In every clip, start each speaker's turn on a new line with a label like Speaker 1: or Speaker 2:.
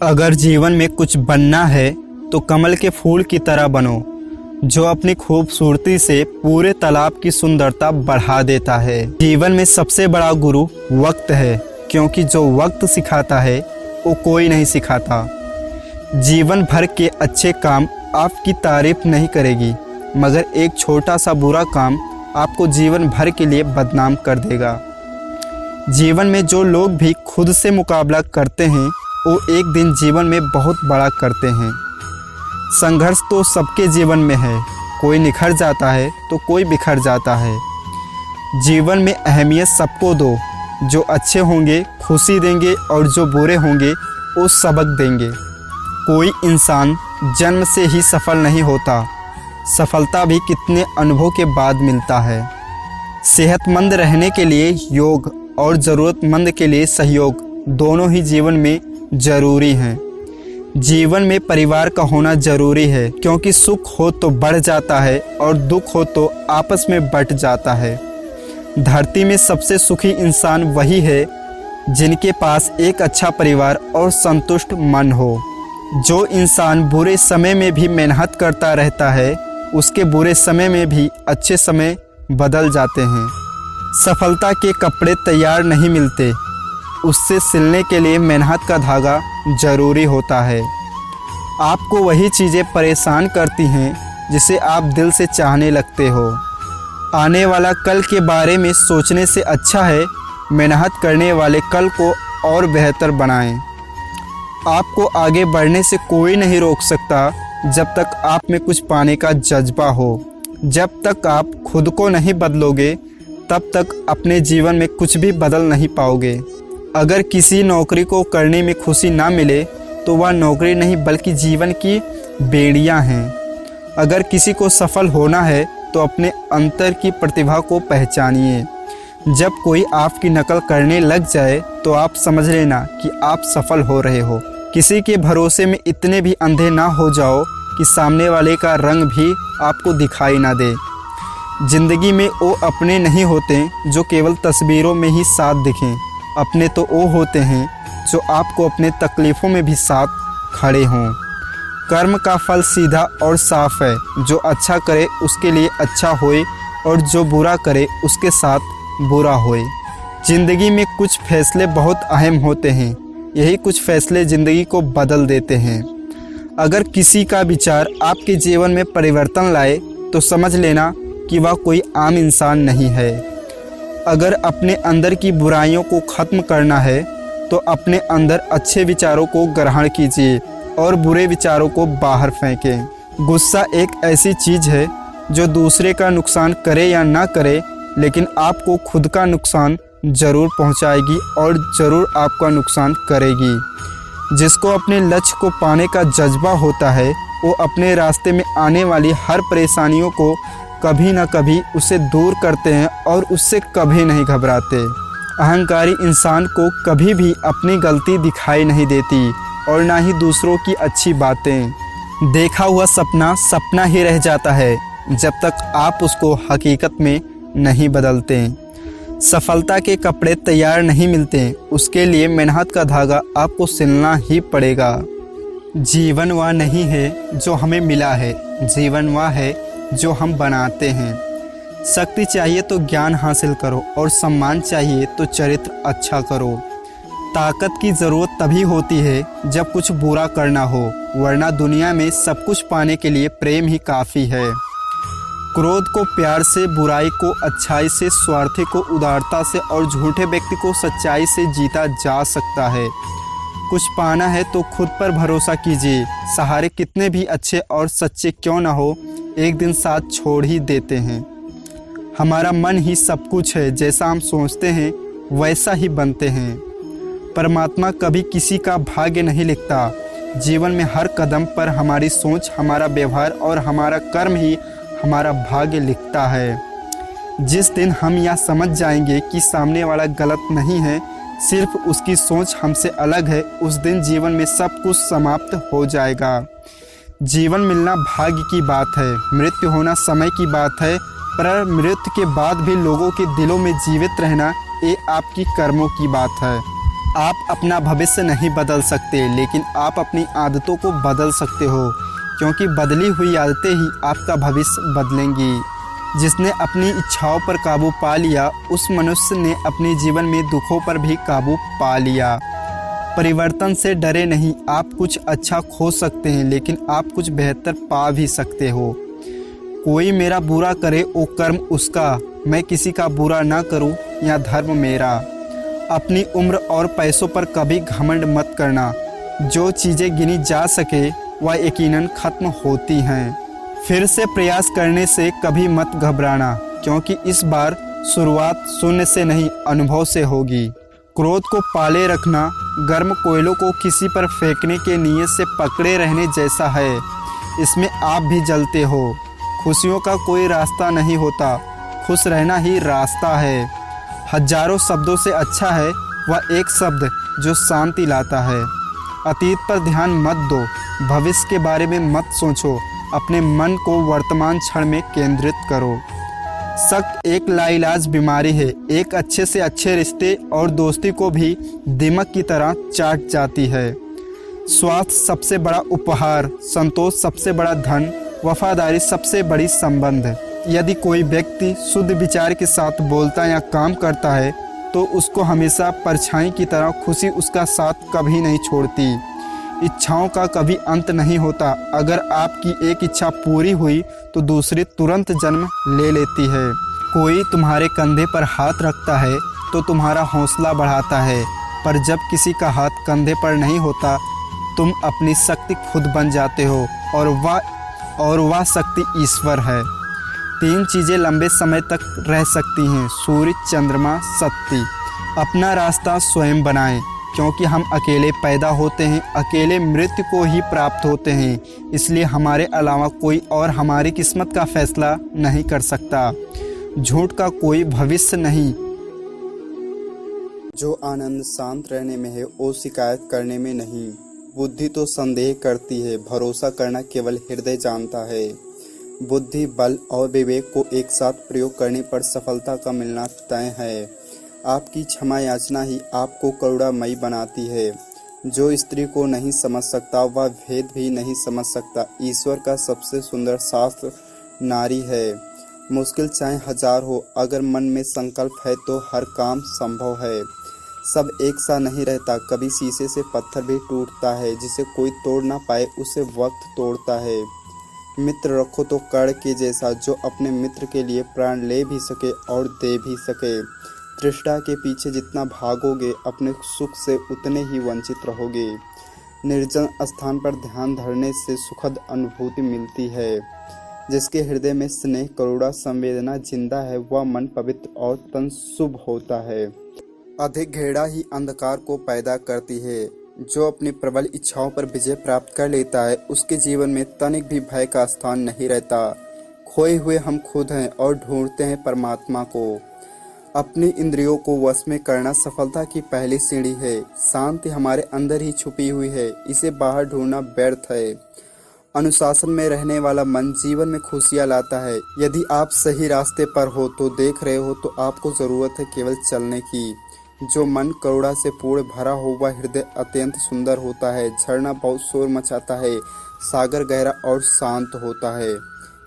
Speaker 1: अगर जीवन में कुछ बनना है तो कमल के फूल की तरह बनो, जो अपनी खूबसूरती से पूरे तालाब की सुंदरता बढ़ा देता है। जीवन में सबसे बड़ा गुरु वक्त है, क्योंकि जो वक्त सिखाता है वो कोई नहीं सिखाता। जीवन भर के अच्छे काम आपकी तारीफ नहीं करेगी, मगर एक छोटा सा बुरा काम आपको जीवन भर के लिए बदनाम कर देगा। जीवन में जो लोग भी खुद से मुकाबला करते हैं वो एक दिन जीवन में बहुत बड़ा करते हैं। संघर्ष तो सबके जीवन में है, कोई निखर जाता है तो कोई बिखर जाता है। जीवन में अहमियत सबको दो, जो अच्छे होंगे खुशी देंगे और जो बुरे होंगे वो सबक देंगे। कोई इंसान जन्म से ही सफल नहीं होता, सफलता भी कितने अनुभव के बाद मिलता है। सेहतमंद रहने के लिए योग और ज़रूरतमंद के लिए सहयोग दोनों ही जीवन में ज़रूरी हैं। जीवन में परिवार का होना ज़रूरी है, क्योंकि सुख हो तो बढ़ जाता है और दुख हो तो आपस में बंट जाता है। धरती में सबसे सुखी इंसान वही है जिनके पास एक अच्छा परिवार और संतुष्ट मन हो। जो इंसान बुरे समय में भी मेहनत करता रहता है, उसके बुरे समय में भी अच्छे समय बदल जाते हैं। सफलता के कपड़े तैयार नहीं मिलते, उससे सिलने के लिए मेहनत का धागा ज़रूरी होता है। आपको वही चीज़ें परेशान करती हैं जिसे आप दिल से चाहने लगते हो। आने वाला कल के बारे में सोचने से अच्छा है मेहनत करने वाले कल को और बेहतर बनाएं। आपको आगे बढ़ने से कोई नहीं रोक सकता जब तक आप में कुछ पाने का जज्बा हो। जब तक आप खुद को नहीं बदलोगे तब तक अपने जीवन में कुछ भी बदल नहीं पाओगे। अगर किसी नौकरी को करने में खुशी ना मिले तो वह नौकरी नहीं बल्कि जीवन की बेड़ियां हैं। अगर किसी को सफल होना है तो अपने अंतर की प्रतिभा को पहचानिए। जब कोई आपकी नकल करने लग जाए तो आप समझ लेना कि आप सफल हो रहे हो। किसी के भरोसे में इतने भी अंधे ना हो जाओ कि सामने वाले का रंग भी आपको दिखाई ना दे। जिंदगी में वो अपने नहीं होते जो केवल तस्वीरों में ही साथ दिखें, अपने तो वो होते हैं जो आपको अपने तकलीफ़ों में भी साथ खड़े हों। कर्म का फल सीधा और साफ है, जो अच्छा करे उसके लिए अच्छा होए और जो बुरा करे उसके साथ बुरा होए। ज़िंदगी में कुछ फैसले बहुत अहम होते हैं, यही कुछ फैसले ज़िंदगी को बदल देते हैं। अगर किसी का विचार आपके जीवन में परिवर्तन लाए तो समझ लेना कि वह कोई आम इंसान नहीं है। अगर अपने अंदर की बुराइयों को ख़त्म करना है तो अपने अंदर अच्छे विचारों को ग्रहण कीजिए और बुरे विचारों को बाहर फेंकें। गुस्सा एक ऐसी चीज़ है जो दूसरे का नुकसान करे या ना करे, लेकिन आपको खुद का नुकसान ज़रूर पहुंचाएगी और ज़रूर आपका नुकसान करेगी। जिसको अपने लक्ष्य को पाने का जज्बा होता है वो अपने रास्ते में आने वाली हर परेशानियों को कभी ना कभी उसे दूर करते हैं और उससे कभी नहीं घबराते। अहंकारी इंसान को कभी भी अपनी गलती दिखाई नहीं देती और ना ही दूसरों की अच्छी बातें। देखा हुआ सपना सपना ही रह जाता है जब तक आप उसको हकीकत में नहीं बदलते। सफलता के कपड़े तैयार नहीं मिलते, उसके लिए मेहनत का धागा आपको सिलना ही पड़ेगा। जीवन वह नहीं है जो हमें मिला है, जीवन वह है जो हम बनाते हैं। शक्ति चाहिए तो ज्ञान हासिल करो और सम्मान चाहिए तो चरित्र अच्छा करो। ताकत की ज़रूरत तभी होती है जब कुछ बुरा करना हो, वरना दुनिया में सब कुछ पाने के लिए प्रेम ही काफ़ी है। क्रोध को प्यार से, बुराई को अच्छाई से, स्वार्थी को उदारता से और झूठे व्यक्ति को सच्चाई से जीता जा सकता है। कुछ पाना है तो खुद पर भरोसा कीजिए। सहारे कितने भी अच्छे और सच्चे क्यों ना हो, एक दिन साथ छोड़ ही देते हैं। हमारा मन ही सब कुछ है, जैसा हम सोचते हैं वैसा ही बनते हैं। परमात्मा कभी किसी का भाग्य नहीं लिखता। जीवन में हर कदम पर हमारी सोच, हमारा व्यवहार और हमारा कर्म ही हमारा भाग्य लिखता है। जिस दिन हम यह समझ जाएंगे कि सामने वाला गलत नहीं है, सिर्फ उसकी सोच हमसे अलग है, उस दिन जीवन में सब कुछ समाप्त हो जाएगा। जीवन मिलना भाग्य की बात है, मृत्यु होना समय की बात है, पर मृत्यु के बाद भी लोगों के दिलों में जीवित रहना ये आपकी कर्मों की बात है। आप अपना भविष्य नहीं बदल सकते, लेकिन आप अपनी आदतों को बदल सकते हो, क्योंकि बदली हुई आदतें ही आपका भविष्य बदलेंगी। जिसने अपनी इच्छाओं पर काबू पा लिया, उस मनुष्य ने अपने जीवन में दुखों पर भी काबू पा लिया। परिवर्तन से डरे नहीं। आप कुछ अच्छा खो सकते हैं, लेकिन आप कुछ बेहतर पा भी सकते हो। कोई मेरा बुरा करे वो कर्म उसका, मैं किसी का बुरा ना करूं या धर्म मेरा। अपनी उम्र और पैसों पर कभी घमंड मत करना। जो चीज़ें गिनी जा सके वह यकीनन खत्म होती हैं। फिर से प्रयास करने से कभी मत घबराना, क्योंकि इस बार शुरुआत शून्य से नहीं, अनुभव से होगी। क्रोध को पाले रखना गर्म कोयलों को किसी पर फेंकने के नीयत से पकड़े रहने जैसा है। इसमें आप भी जलते हो। खुशियों का कोई रास्ता नहीं होता, खुश रहना ही रास्ता है। हजारों शब्दों से अच्छा है वह एक शब्द जो शांति लाता है। अतीत पर ध्यान मत दो, भविष्य के बारे में मत सोचो, अपने मन को वर्तमान क्षण में केंद्रित करो। शक एक लाइलाज बीमारी है, एक अच्छे से अच्छे रिश्ते और दोस्ती को भी दीमक की तरह चाट जाती है। स्वास्थ्य सबसे बड़ा उपहार, संतोष सबसे बड़ा धन, वफादारी सबसे बड़ी संबंध। यदि कोई व्यक्ति शुद्ध विचार के साथ बोलता या काम करता है तो उसको हमेशा परछाई की तरह खुशी उसका साथ कभी नहीं छोड़ती। इच्छाओं का कभी अंत नहीं होता। अगर आपकी एक इच्छा पूरी हुई तो दूसरी तुरंत जन्म ले लेती है। कोई तुम्हारे कंधे पर हाथ रखता है तो तुम्हारा हौसला बढ़ाता है, पर जब किसी का हाथ कंधे पर नहीं होता तुम अपनी शक्ति खुद बन जाते हो, और वह शक्ति ईश्वर है। 3 चीज़ें लंबे समय तक रह सकती हैं, सूर्य, चंद्रमा, शक्ति। अपना रास्ता स्वयं बनाएं, क्योंकि हम अकेले पैदा होते हैं, अकेले मृत्यु को ही प्राप्त होते हैं। इसलिए हमारे अलावा कोई और हमारी किस्मत का फैसला नहीं कर सकता। झूठ का कोई भविष्य नहीं। जो आनंद शांत रहने में है वो शिकायत करने में नहीं। बुद्धि तो संदेह करती है, भरोसा करना केवल हृदय जानता है। बुद्धि, बल और विवेक को एक साथ प्रयोग करने पर सफलता का मिलना तय है। आपकी क्षमा याचना ही आपको करुणामयी बनाती है। जो स्त्री को नहीं समझ सकता वह भेद भी नहीं समझ सकता। ईश्वर का सबसे सुंदर शास्त्र नारी है। मुश्किल चाहे 1000 हो, अगर मन में संकल्प है तो हर काम संभव है। सब एक सा नहीं रहता, कभी शीशे से पत्थर भी टूटता है। जिसे कोई तोड़ ना पाए उसे वक्त तोड़ता है। मित्र रखो तो कर्ण के जैसा, जो अपने मित्र के लिए प्राण ले भी सके और दे भी सके। तृष्णा के पीछे जितना भागोगे अपने सुख से उतने ही वंचित रहोगे। निर्जन स्थान पर ध्यान धरने से सुखद अनुभूति मिलती है। जिसके हृदय में स्नेह, करुणा, संवेदना जिंदा है वह मन पवित्र और तन शुभ होता है। अधिक घृणा ही अंधकार को पैदा करती है। जो अपनी प्रबल इच्छाओं पर विजय प्राप्त कर लेता है उसके जीवन में तनिक भी भय का स्थान नहीं रहता। खोए हुए हम खुद हैं और ढूंढते हैं परमात्मा को। अपनी इंद्रियों को वश में करना सफलता की पहली सीढ़ी है। शांति हमारे अंदर ही छुपी हुई है, इसे बाहर ढूंढना व्यर्थ है। अनुशासन में रहने वाला मन जीवन में खुशियाँ लाता है। यदि आप सही रास्ते पर हो तो देख रहे हो तो आपको जरूरत है केवल चलने की। जो मन करुणा से पूर्ण भरा हो वह हृदय अत्यंत सुंदर होता है। झरना बहुत शोर मचाता है, सागर गहरा और शांत होता है।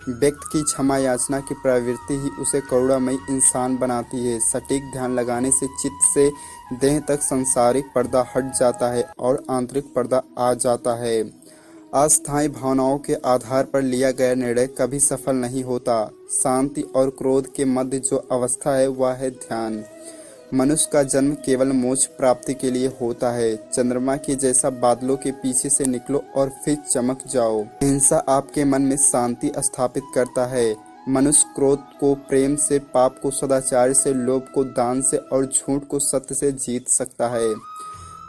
Speaker 1: व्यक्ति की क्षमा याचना की प्रवृत्ति ही उसे करुणामयी इंसान बनाती है। सटीक ध्यान लगाने से चित्त से देह तक सांसारिक पर्दा हट जाता है और आंतरिक पर्दा आ जाता है। अस्थायी भावनाओं के आधार पर लिया गया निर्णय कभी सफल नहीं होता। शांति और क्रोध के मध्य जो अवस्था है वह है ध्यान। मनुष्य का जन्म केवल मोक्ष प्राप्ति के लिए होता है। चंद्रमा के जैसा बादलों के पीछे से निकलो और फिर चमक जाओ। हिंसा आपके मन में शांति स्थापित करता है। मनुष्य क्रोध को प्रेम से, पाप को सदाचार से, लोभ को दान से और झूठ को सत्य से जीत सकता है।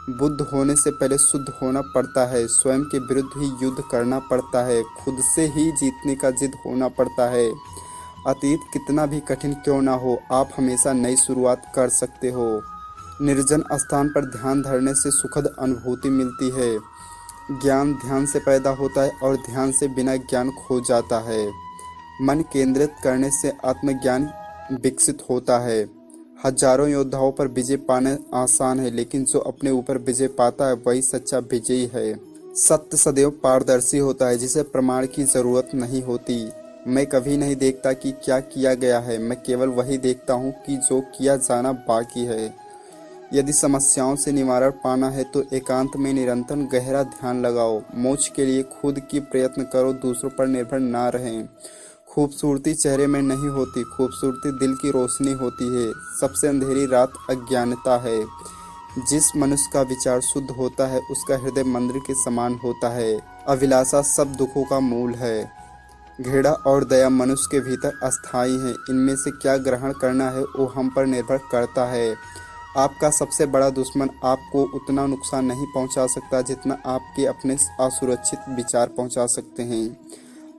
Speaker 1: बुद्ध होने से पहले शुद्ध होना पड़ता है। स्वयं के विरुद्ध ही युद्ध करना पड़ता है। खुद से ही जीतने का जिद होना पड़ता है। अतीत कितना भी कठिन क्यों ना हो, आप हमेशा नई शुरुआत कर सकते हो। निर्जन स्थान पर ध्यान धरने से सुखद अनुभूति मिलती है। ज्ञान ध्यान से पैदा होता है और ध्यान से बिना ज्ञान खो जाता है। मन केंद्रित करने से आत्मज्ञान विकसित होता है। हजारों योद्धाओं पर विजय पाना आसान है, लेकिन जो अपने ऊपर विजय पाता है वही सच्चा विजयी है। सत्य सदैव पारदर्शी होता है, जिसे प्रमाण की जरूरत नहीं होती। मैं कभी नहीं देखता कि क्या किया गया है, मैं केवल वही देखता हूँ कि जो किया जाना बाकी है। यदि समस्याओं से निवारण पाना है तो एकांत में निरंतर गहरा ध्यान लगाओ। मोक्ष के लिए खुद की प्रयत्न करो, दूसरों पर निर्भर ना रहें। खूबसूरती चेहरे में नहीं होती, खूबसूरती दिल की रोशनी होती है। सबसे अंधेरी रात अज्ञानता है। जिस मनुष्य का विचार शुद्ध होता है उसका हृदय मंदिर के समान होता है। अभिलाषा सब दुखों का मूल है। घृणा और दया मनुष्य के भीतर अस्थायी है। इनमें से क्या ग्रहण करना है वो हम पर निर्भर करता है। आपका सबसे बड़ा दुश्मन आपको उतना नुकसान नहीं पहुंचा सकता जितना आपके अपने असुरक्षित विचार पहुंचा सकते हैं।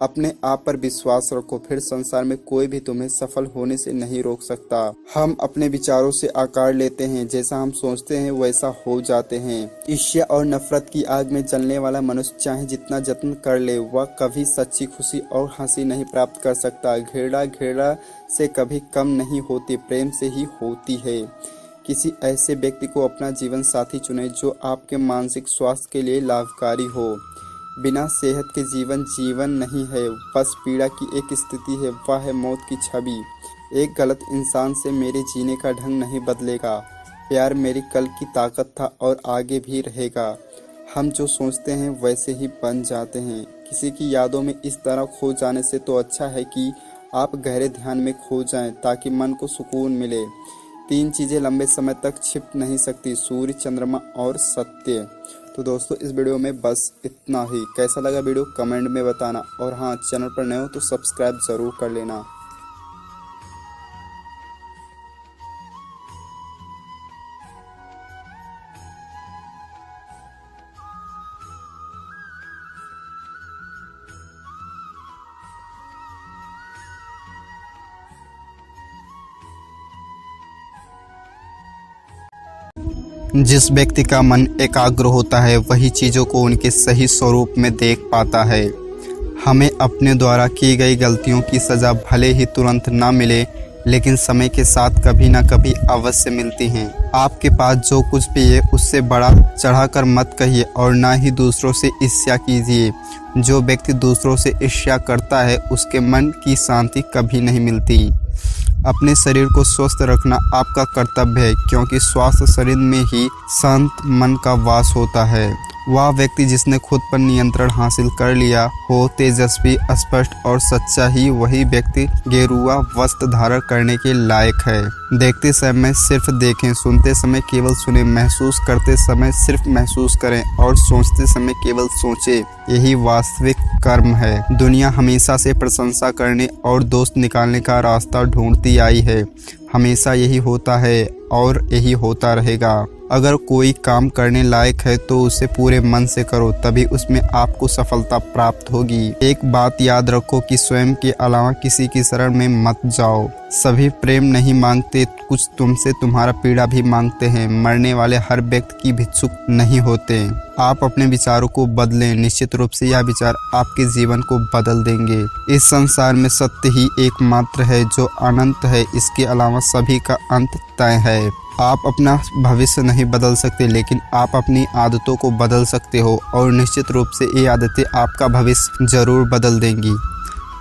Speaker 1: अपने आप पर विश्वास रखो, फिर संसार में कोई भी तुम्हें सफल होने से नहीं रोक सकता। हम अपने विचारों से आकार लेते हैं, जैसा हम सोचते हैं वैसा हो जाते हैं। ईर्ष्या और नफरत की आग में जलने वाला मनुष्य चाहे जितना जत्न कर ले, वह कभी सच्ची खुशी और हंसी नहीं प्राप्त कर सकता। घृणा से कभी कम नहीं होती, प्रेम से ही होती है। किसी ऐसे व्यक्ति को अपना जीवन साथी चुनें जो आपके मानसिक स्वास्थ्य के लिए लाभकारी हो। बिना सेहत के जीवन नहीं है, बस पीड़ा की एक स्थिति है, वह है मौत की छवि। एक गलत इंसान से मेरे जीने का ढंग नहीं बदलेगा। प्यार मेरी कल की ताकत था और आगे भी रहेगा। हम जो सोचते हैं वैसे ही बन जाते हैं। किसी की यादों में इस तरह खो जाने से तो अच्छा है कि आप गहरे ध्यान में खो जाएं, ताकि मन को सुकून मिले। 3 चीज़ें लंबे समय तक छिप नहीं सकती, सूर्य, चंद्रमा और सत्य। तो दोस्तों इस वीडियो में बस इतना ही। कैसा लगा वीडियो कमेंट में बताना, और हाँ, चैनल पर नए हो तो सब्सक्राइब ज़रूर कर लेना। जिस व्यक्ति का मन एकाग्र होता है वही चीज़ों को उनके सही स्वरूप में देख पाता है। हमें अपने द्वारा की गई गलतियों की सज़ा भले ही तुरंत ना मिले, लेकिन समय के साथ कभी ना कभी अवश्य मिलती हैं। आपके पास जो कुछ भी है उससे बड़ा चढ़ाकर मत कहिए और ना ही दूसरों से ईर्ष्या कीजिए। जो व्यक्ति दूसरों से ईर्ष्या करता है उसके मन की शांति कभी नहीं मिलती। अपने शरीर को स्वस्थ रखना आपका कर्तव्य है, क्योंकि स्वस्थ शरीर में ही शांत मन का वास होता है। वह व्यक्ति जिसने खुद पर नियंत्रण हासिल कर लिया हो, तेजस्वी, स्पष्ट और सच्चा ही वही व्यक्ति गेरुआ वस्त्र धारण करने के लायक है। देखते समय सिर्फ देखें, सुनते समय केवल सुने, महसूस करते समय सिर्फ महसूस करें और सोचते समय केवल सोचें। यही वास्तविक कर्म है। दुनिया हमेशा से प्रशंसा करने और दोष निकालने का रास्ता ढूंढती आई है। हमेशा यही होता है और यही होता रहेगा। अगर कोई काम करने लायक है तो उसे पूरे मन से करो, तभी उसमें आपको सफलता प्राप्त होगी। एक बात याद रखो कि स्वयं के अलावा किसी की शरण में मत जाओ। सभी प्रेम नहीं मांगते, कुछ तुमसे तुम्हारा पीड़ा भी मांगते हैं। मरने वाले हर व्यक्ति की भिक्षुक नहीं होते। आप अपने विचारों को बदलें, निश्चित रूप से यह विचार आपके जीवन को बदल देंगे। इस संसार में सत्य ही एकमात्र है जो अनंत है, इसके अलावा सभी का अंत तय है। आप अपना भविष्य नहीं बदल सकते, लेकिन आप अपनी आदतों को बदल सकते हो, और निश्चित रूप से ये आदतें आपका भविष्य जरूर बदल देंगी।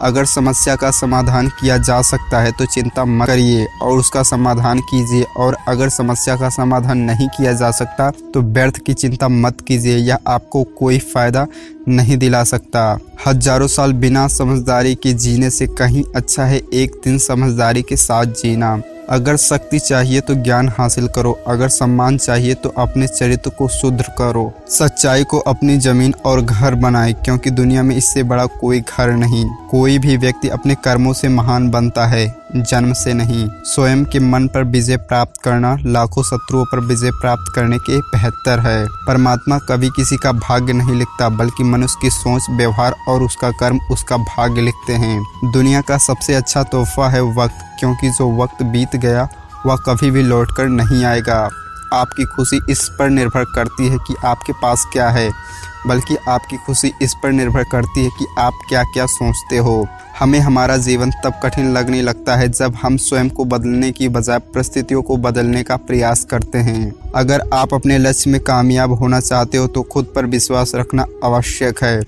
Speaker 1: अगर समस्या का समाधान किया जा सकता है तो चिंता मत करिए और उसका समाधान कीजिए, और अगर समस्या का समाधान नहीं किया जा सकता तो व्यर्थ की चिंता मत कीजिए, यह आपको कोई फायदा नहीं दिला सकता। हजारों साल बिना समझदारी के जीने से कहीं अच्छा है एक दिन समझदारी के साथ जीना। अगर शक्ति चाहिए तो ज्ञान हासिल करो, अगर सम्मान चाहिए तो अपने चरित्र को शुद्ध करो। सच्चाई को अपनी जमीन और घर बनाए, क्योंकि दुनिया में इससे बड़ा कोई घर नहीं। कोई भी व्यक्ति अपने कर्मों से महान बनता है, जन्म से नहीं। स्वयं के मन पर विजय प्राप्त करना लाखों शत्रुओं पर विजय प्राप्त करने के बेहतर है। परमात्मा कभी किसी का भाग्य नहीं लिखता, बल्कि मनुष्य की सोच, व्यवहार और उसका कर्म उसका भाग्य लिखते हैं। दुनिया का सबसे अच्छा तोहफा है वक्त, क्योंकि जो वक्त बीत गया वह कभी भी लौटकर नहीं आएगा। आपकी खुशी इस पर निर्भर करती है कि आपके पास क्या है। बल्कि आपकी खुशी इस पर निर्भर करती है कि आप क्या क्या सोचते हो। हमें हमारा जीवन तब कठिन लगने लगता है जब हम स्वयं को बदलने की बजाय परिस्थितियों को बदलने का प्रयास करते हैं। अगर आप अपने लक्ष्य में कामयाब होना चाहते हो तो खुद पर विश्वास रखना आवश्यक है।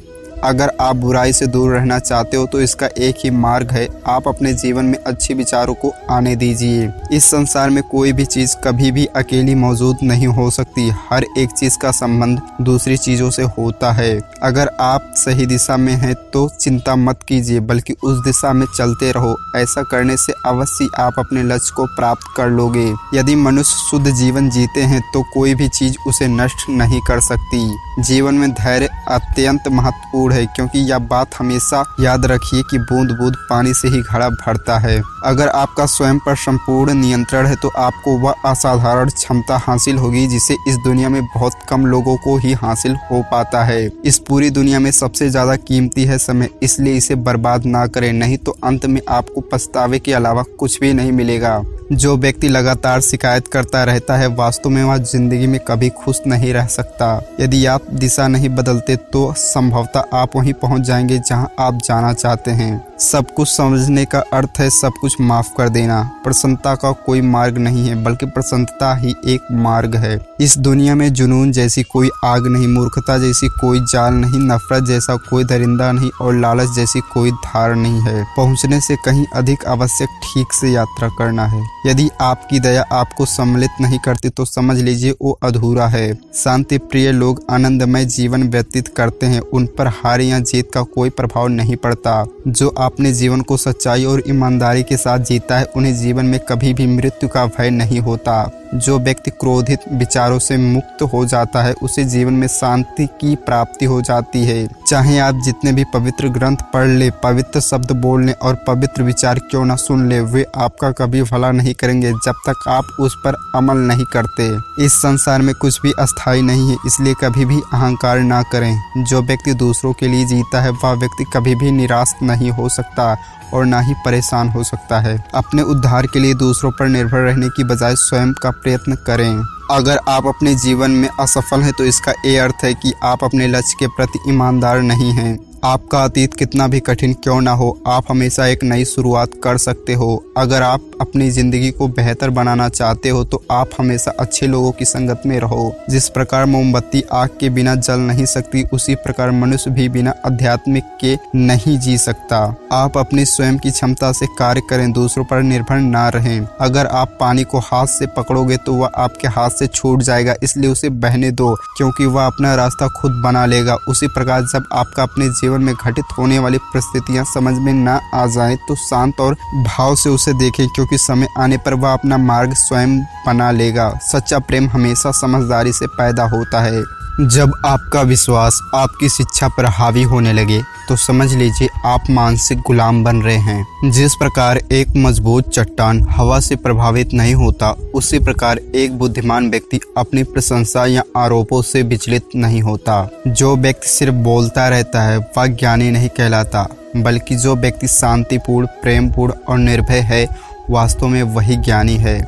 Speaker 1: अगर आप बुराई से दूर रहना चाहते हो तो इसका एक ही मार्ग है, आप अपने जीवन में अच्छे विचारों को आने दीजिए। इस संसार में कोई भी चीज़ कभी भी अकेली मौजूद नहीं हो सकती। हर एक चीज़ का संबंध दूसरी चीज़ों से होता है। अगर आप सही दिशा में हैं तो चिंता मत कीजिए, बल्कि उस दिशा में चलते रहो। ऐसा करने से अवश्य आप अपने लक्ष्य को प्राप्त कर लोगे। यदि मनुष्य शुद्ध जीवन जीते हैं तो कोई भी चीज़ उसे नष्ट नहीं कर सकती। जीवन में धैर्य अत्यंत महत्वपूर्ण है, क्योंकि यह बात हमेशा याद रखिए कि बूंद बूंद पानी से ही घड़ा भरता है। अगर आपका स्वयं पर संपूर्ण नियंत्रण है तो आपको वह असाधारण क्षमता हासिल होगी जिसे इस दुनिया में बहुत कम लोगों को ही हासिल हो पाता है। इस पूरी दुनिया में सबसे ज्यादा कीमती है समय, इसलिए इसे बर्बाद ना करें, नहीं तो अंत में आपको पछतावे के अलावा कुछ भी नहीं मिलेगा। जो व्यक्ति लगातार शिकायत करता रहता है वास्तव में वह जिंदगी में कभी खुश नहीं रह सकता। यदि आप दिशा नहीं बदलते तो संभवतः आप वहीं पहुंच जाएंगे जहां आप जाना चाहते हैं। सब कुछ समझने का अर्थ है सब कुछ माफ कर देना। प्रसन्नता का कोई मार्ग नहीं है, बल्कि प्रसन्नता ही एक मार्ग है। इस दुनिया में जुनून जैसी कोई आग नहीं, मूर्खता जैसी कोई जाल नहीं, नफरत जैसा कोई दरिंदा नहीं और लालच जैसी कोई धार नहीं है। पहुंचने से कहीं अधिक आवश्यक ठीक से यात्रा करना है। यदि आपकी दया आपको सम्मिलित नहीं करती तो समझ लीजिए वो अधूरा है। शांति प्रिय लोग आनंदमय जीवन व्यतीत करते हैं, उन पर हार या जीत का कोई प्रभाव नहीं पड़ता। जो अपने जीवन को सच्चाई और ईमानदारी के साथ जीता है उन्हें जीवन में कभी भी मृत्यु का भय नहीं होता। जो व्यक्ति क्रोधित विचारों से मुक्त हो जाता है उसे जीवन में शांति की प्राप्ति हो जाती है। चाहे आप जितने भी पवित्र ग्रंथ पढ़ ले, पवित्र शब्द बोल लें और पवित्र विचार क्यों न सुन ले, वे आपका कभी भला नहीं करेंगे जब तक आप उस पर अमल नहीं करते। इस संसार में कुछ भी अस्थायी नहीं है, इसलिए कभी भी अहंकार ना करें। जो व्यक्ति दूसरों के लिए जीता है वह व्यक्ति कभी भी निराश नहीं हो सकता और ना ही परेशान हो सकता है। अपने उद्धार के लिए दूसरों पर निर्भर रहने की बजाय स्वयं का प्रयत्न करें। अगर आप अपने जीवन में असफल हैं तो इसका ये अर्थ है कि आप अपने लक्ष्य के प्रति ईमानदार नहीं हैं। आपका अतीत कितना भी कठिन क्यों ना हो, आप हमेशा एक नई शुरुआत कर सकते हो। अगर आप अपनी ज़िंदगी को बेहतर बनाना चाहते हो तो आप हमेशा अच्छे लोगों की संगत में रहो। जिस प्रकार मोमबत्ती आग के बिना जल नहीं सकती, उसी प्रकार मनुष्य भी बिना आध्यात्मिक के नहीं जी सकता। आप अपनी स्वयं की क्षमता से कार्य करें, दूसरों पर निर्भर ना रहें। अगर आप पानी को हाथ से पकड़ोगे तो वह आपके हाथ से छूट जाएगा, इसलिए उसे बहने दो, क्योंकि वह अपना रास्ता खुद बना लेगा। उसी प्रकार जब आपका अपने जीवन में घटित होने वाली परिस्थितियां समझ में ना आ जाएं तो शांत और भाव से उसे देखें, क्योंकि समय आने पर वह अपना मार्ग स्वयं बना लेगा। सच्चा प्रेम हमेशा समझदारी से पैदा होता है। जब आपका विश्वास आपकी शिक्षा पर हावी होने लगे तो समझ लीजिए आप मानसिक गुलाम बन रहे हैं। जिस प्रकार एक मजबूत चट्टान हवा से प्रभावित नहीं होता, उसी प्रकार एक बुद्धिमान व्यक्ति अपनी प्रशंसा या आरोपों से विचलित नहीं होता। जो व्यक्ति सिर्फ बोलता रहता है वह ज्ञानी नहीं कहलाता, बल्कि जो व्यक्ति शांतिपूर्ण, प्रेमपूर्ण और निर्भय है वास्तव में वही ज्ञानी है।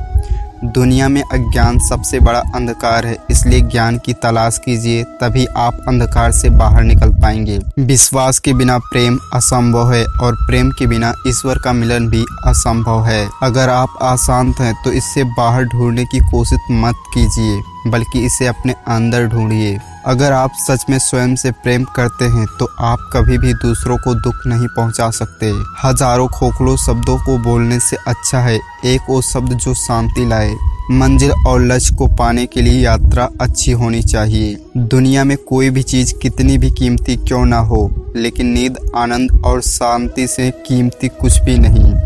Speaker 1: दुनिया में अज्ञान सबसे बड़ा अंधकार है, इसलिए ज्ञान की तलाश कीजिए, तभी आप अंधकार से बाहर निकल पाएंगे। विश्वास के बिना प्रेम असंभव है और प्रेम के बिना ईश्वर का मिलन भी असंभव है। अगर आप अशांत हैं तो इससे बाहर ढूंढने की कोशिश मत कीजिए, बल्कि इसे अपने अंदर ढूंढिए। अगर आप सच में स्वयं से प्रेम करते हैं तो आप कभी भी दूसरों को दुख नहीं पहुंचा सकते। हजारों खोखलों शब्दों को बोलने से अच्छा है एक वो शब्द जो शांति लाए। मंजिल और लक्ष्य को पाने के लिए यात्रा अच्छी होनी चाहिए। दुनिया में कोई भी चीज़ कितनी भी कीमती क्यों ना हो, लेकिन नींद, आनंद और शांति से कीमती कुछ भी नहीं।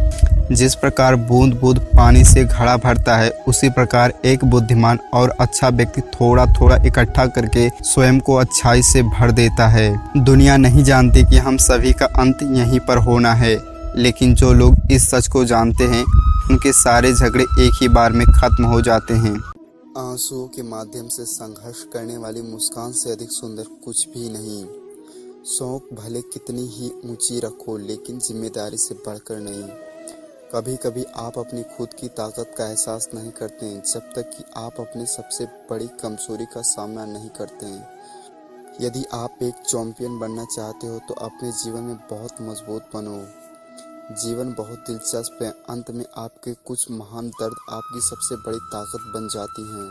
Speaker 1: जिस प्रकार बूंद बूंद पानी से घड़ा भरता है, उसी प्रकार एक बुद्धिमान और अच्छा व्यक्ति थोड़ा थोड़ा इकट्ठा करके स्वयं को अच्छाई से भर देता है। दुनिया नहीं जानती कि हम सभी का अंत यहीं पर होना है, लेकिन जो लोग इस सच को जानते हैं उनके सारे झगड़े एक ही बार में खत्म हो जाते हैं। आंसुओं के माध्यम से संघर्ष करने वाली मुस्कान से अधिक सुंदर कुछ भी नहीं। शौक भले कितनी ही ऊंची रखो, लेकिन जिम्मेदारी से बढ़कर नहीं। कभी कभी आप अपनी खुद की ताकत का एहसास नहीं करते हैं जब तक कि आप अपनी सबसे बड़ी कमजोरी का सामना नहीं करते हैं।
Speaker 2: यदि आप एक चैंपियन बनना चाहते हो तो अपने जीवन में बहुत मजबूत बनो। जीवन बहुत दिलचस्प है। अंत में आपके कुछ महान दर्द आपकी सबसे बड़ी ताकत बन जाती हैं।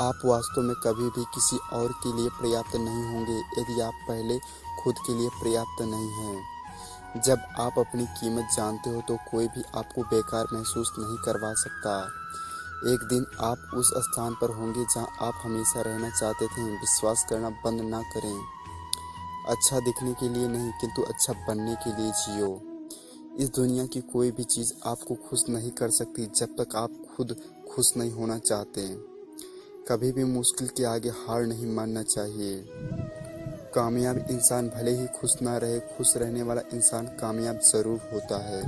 Speaker 2: आप वास्तव में कभी भी किसी और के लिए पर्याप्त नहीं होंगे यदि आप पहले खुद के लिए पर्याप्त नहीं हैं। जब आप अपनी कीमत जानते हो तो कोई भी आपको बेकार महसूस नहीं करवा सकता। एक दिन आप उस स्थान पर होंगे जहां आप हमेशा रहना चाहते थे। विश्वास करना बंद ना करें। अच्छा दिखने के लिए नहीं किंतु अच्छा बनने के लिए जियो। इस दुनिया की कोई भी चीज़ आपको खुश नहीं कर सकती जब तक आप खुद खुश नहीं होना चाहते। कभी भी मुश्किल के आगे हार नहीं मानना चाहिए। कामयाब इंसान भले ही खुश ना रहे, खुश रहने वाला इंसान कामयाब ज़रूर होता है।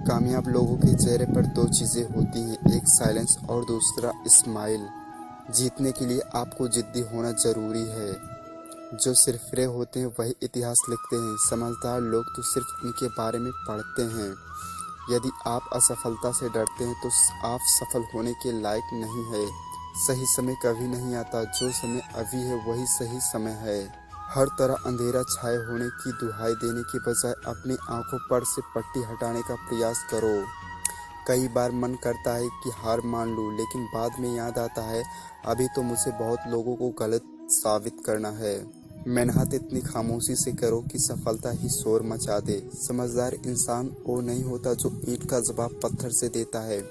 Speaker 2: कामयाब लोगों के चेहरे पर दो चीज़ें होती हैं, एक साइलेंस और दूसरा स्माइल। जीतने के लिए आपको जिद्दी होना ज़रूरी है। जो सिरफिरे होते हैं वही इतिहास लिखते हैं। समझदार लोग तो सिर्फ इनके बारे में पढ़ते हैं। यदि आप असफलता से डरते हैं तो आप सफल होने के लायक नहीं है। सही समय कभी नहीं आता, जो समय अभी है वही सही समय है। हर तरह अंधेरा छाए होने की दुहाई देने के बजाय अपनी आंखों पर से पट्टी हटाने का प्रयास करो। कई बार मन करता है कि हार मान लूं, लेकिन बाद में याद आता है अभी तो मुझे बहुत लोगों को गलत साबित करना है। मेहनत इतनी खामोशी से करो कि सफलता ही शोर मचा दे। समझदार इंसान वो नहीं होता जो ईंट का जवाब पत्थर से देता है।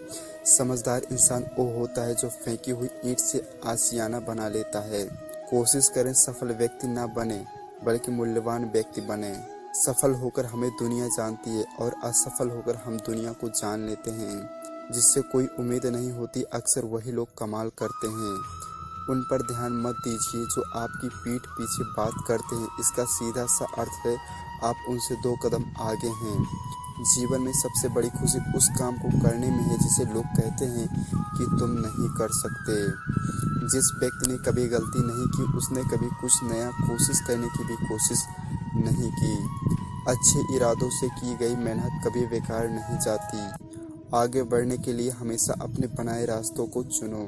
Speaker 2: समझदार इंसान वो होता है जो फेंकी हुई ईंट से आशियाना बना लेता है। कोशिश करें सफल व्यक्ति ना बने बल्कि मूल्यवान व्यक्ति बने। सफल होकर हमें दुनिया जानती है और असफल होकर हम दुनिया को जान लेते हैं। जिससे कोई उम्मीद नहीं होती अक्सर वही लोग कमाल करते हैं। उन पर ध्यान मत दीजिए जो आपकी पीठ पीछे बात करते हैं। इसका सीधा सा अर्थ है आप उनसे 2 कदम आगे हैं। जीवन में सबसे बड़ी खुशी उस काम को करने में है जिसे लोग कहते हैं कि तुम नहीं कर सकते। जिस व्यक्ति ने कभी गलती नहीं की उसने कभी कुछ नया कोशिश करने की भी कोशिश नहीं की। अच्छे इरादों से की गई मेहनत कभी बेकार नहीं जाती। आगे बढ़ने के लिए हमेशा अपने बनाए रास्तों को चुनो।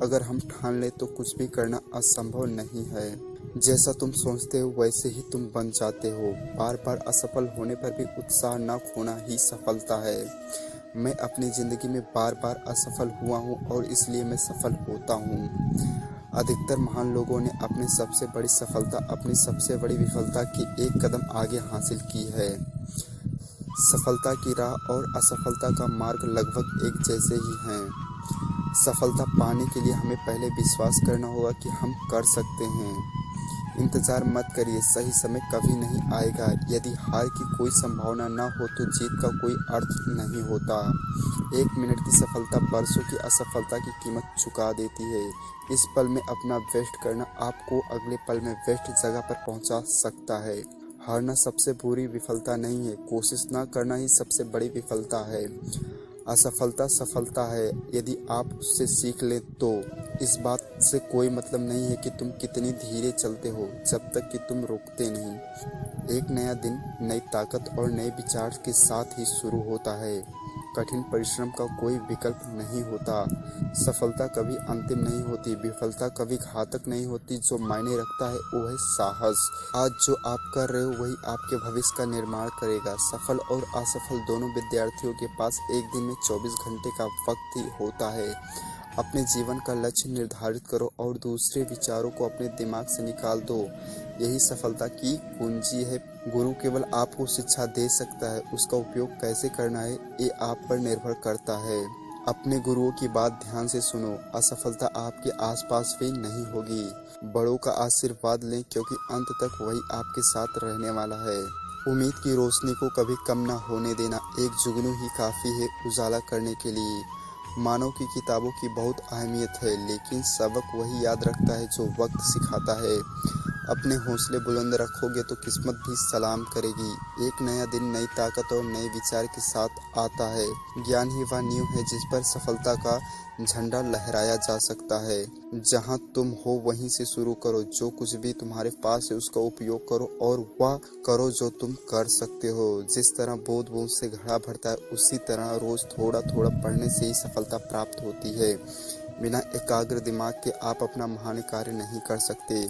Speaker 2: अगर हम ठान ले तो कुछ भी करना असंभव नहीं है। जैसा तुम सोचते हो वैसे ही तुम बन जाते हो। बार बार असफल होने पर भी उत्साह न खोना ही सफलता है। मैं अपनी ज़िंदगी में बार बार असफल हुआ हूँ और इसलिए मैं सफल होता हूँ। अधिकतर महान लोगों ने अपनी सबसे बड़ी सफलता अपनी सबसे बड़ी विफलता की एक कदम आगे हासिल की है। सफलता की राह और असफलता का मार्ग लगभग एक जैसे ही हैं। सफलता पाने के लिए हमें पहले विश्वास करना होगा कि हम कर सकते हैं। इंतज़ार मत करिए, सही समय कभी नहीं आएगा। यदि हार की कोई संभावना न हो तो जीत का कोई अर्थ नहीं होता। 1 मिनट की सफलता बरसों की असफलता की कीमत चुका देती है। इस पल में अपना बेस्ट करना आपको अगले पल में बेस्ट जगह पर पहुंचा सकता है। हारना सबसे बुरी विफलता नहीं है, कोशिश न करना ही सबसे बड़ी विफलता है। असफलता सफलता है यदि आप उससे सीख लें तो। इस बात से कोई मतलब नहीं है कि तुम कितनी धीरे चलते हो जब तक कि तुम रुकते नहीं। एक नया दिन नई ताकत और नए विचार के साथ ही शुरू होता है। कठिन परिश्रम का कोई विकल्प नहीं होता। सफलता कभी अंतिम नहीं होती, विफलता कभी घातक नहीं होती। जो मायने रखता है वो है साहस। आज जो आप कर रहे हो वही आपके भविष्य का निर्माण करेगा। सफल और असफल दोनों विद्यार्थियों के पास एक दिन में 24 घंटे का वक्त ही होता है। अपने जीवन का लक्ष्य निर्धारित करो और दूसरे विचारों को अपने दिमाग से निकाल दो। यही सफलता की कुंजी है। गुरु केवल आपको शिक्षा दे सकता है, उसका उपयोग कैसे करना है ये आप पर निर्भर करता है। अपने गुरुओं की बात ध्यान से सुनो। असफलता आपके आसपास भी नहीं होगी। बड़ों का आशीर्वाद लें क्योंकि अंत तक वही आपके साथ रहने वाला है। उम्मीद की रोशनी को कभी कम ना होने देना। एक जुगनू ही काफ़ी है उजाला करने के लिए। मानव की किताबों की बहुत अहमियत है, लेकिन सबक वही याद रखता है जो वक्त सिखाता है। अपने हौसले बुलंद रखोगे तो किस्मत भी सलाम करेगी। एक नया दिन नई ताकत और नए विचार के साथ आता है। ज्ञान ही वह नींव है जिस पर सफलता का झंडा लहराया जा सकता है। जहां तुम हो वहीं से शुरू करो। जो कुछ भी तुम्हारे पास है उसका उपयोग करो और वह करो जो तुम कर सकते हो। जिस तरह बूंद बूंद से घड़ा भरता है उसी तरह रोज थोड़ा थोड़ा पढ़ने से ही सफलता प्राप्त होती है। बिना एकाग्र दिमाग के आप अपना महान कार्य नहीं कर सकते।